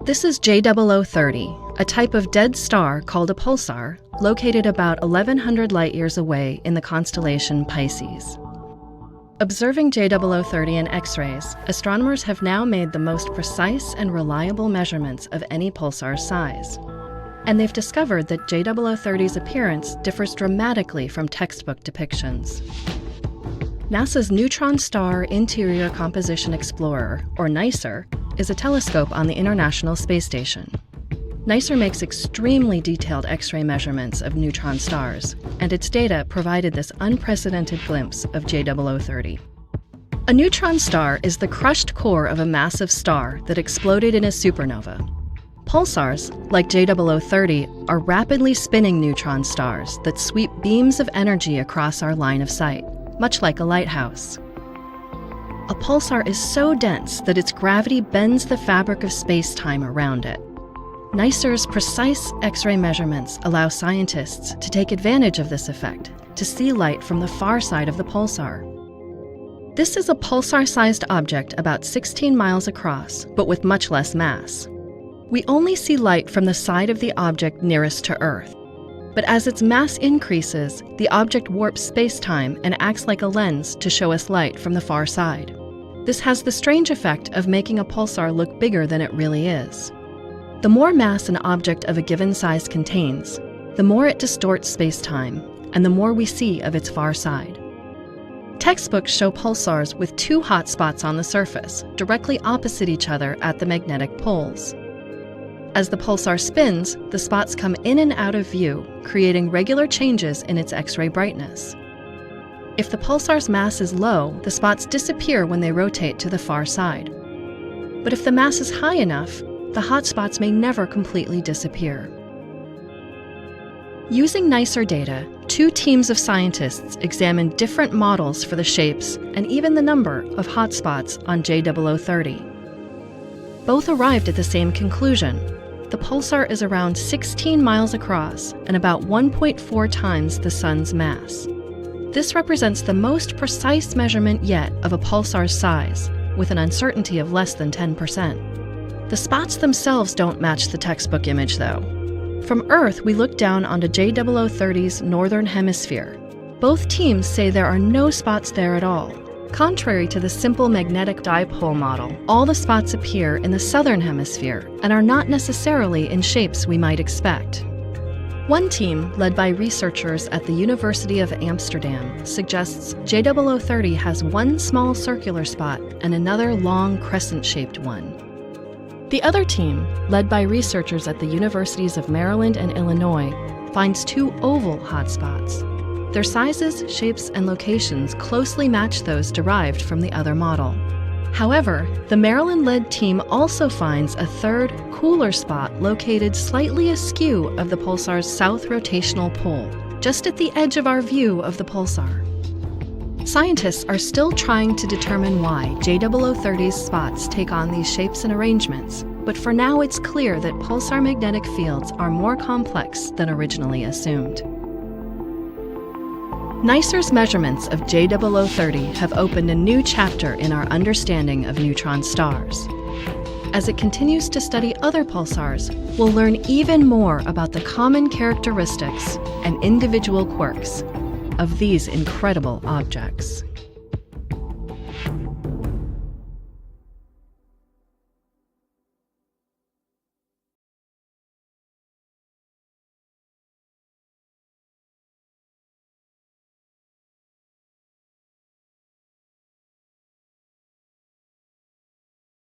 This is J0030, a type of dead star called a pulsar, located about 1,100 light-years away in the constellation Pisces. Observing J0030 in X-rays, astronomers have now made the most precise and reliable measurements of any pulsar's size. And they've discovered that J0030's appearance differs dramatically from textbook depictions. NASA's Neutron Star Interior Composition Explorer, or NICER, is a telescope on the International Space Station. NICER makes extremely detailed X-ray measurements of neutron stars, and its data provided this unprecedented glimpse of J0030. A neutron star is the crushed core of a massive star that exploded in a supernova. Pulsars, like J0030, are rapidly spinning neutron stars that sweep beams of energy across our line of sight, much like a lighthouse. A pulsar is so dense that its gravity bends the fabric of space-time around it. NICER's precise X-ray measurements allow scientists to take advantage of this effect to see light from the far side of the pulsar. This is a pulsar-sized object about 16 miles across, but with much less mass. We only see light from the side of the object nearest to Earth. But as its mass increases, the object warps space-time and acts like a lens to show us light from the far side. This has the strange effect of making a pulsar look bigger than it really is. The more mass an object of a given size contains, the more it distorts space-time, and the more we see of its far side. Textbooks show pulsars with two hot spots on the surface, directly opposite each other at the magnetic poles. As the pulsar spins, the spots come in and out of view, creating regular changes in its X-ray brightness. If the pulsar's mass is low, the spots disappear when they rotate to the far side. But if the mass is high enough, the hot spots may never completely disappear. Using NICER data, two teams of scientists examined different models for the shapes and even the number of hot spots on J0030. Both arrived at the same conclusion. The pulsar is around 16 miles across and about 1.4 times the Sun's mass. This represents the most precise measurement yet of a pulsar's size, with an uncertainty of less than 10%. The spots themselves don't match the textbook image, though. From Earth, we look down onto J0030's northern hemisphere. Both teams say there are no spots there at all. Contrary to the simple magnetic dipole model, all the spots appear in the southern hemisphere and are not necessarily in shapes we might expect. One team, led by researchers at the University of Amsterdam, suggests J0030 has one small circular spot and another long crescent-shaped one. The other team, led by researchers at the Universities of Maryland and Illinois, finds two oval hotspots. Their sizes, shapes, and locations closely match those derived from the other model. However, the Maryland-led team also finds a third, cooler spot located slightly askew of the pulsar's south rotational pole, just at the edge of our view of the pulsar. Scientists are still trying to determine why J0030's spots take on these shapes and arrangements, but for now it's clear that pulsar magnetic fields are more complex than originally assumed. NICER's measurements of J0030 have opened a new chapter in our understanding of neutron stars. As it continues to study other pulsars, we'll learn even more about the common characteristics and individual quirks of these incredible objects.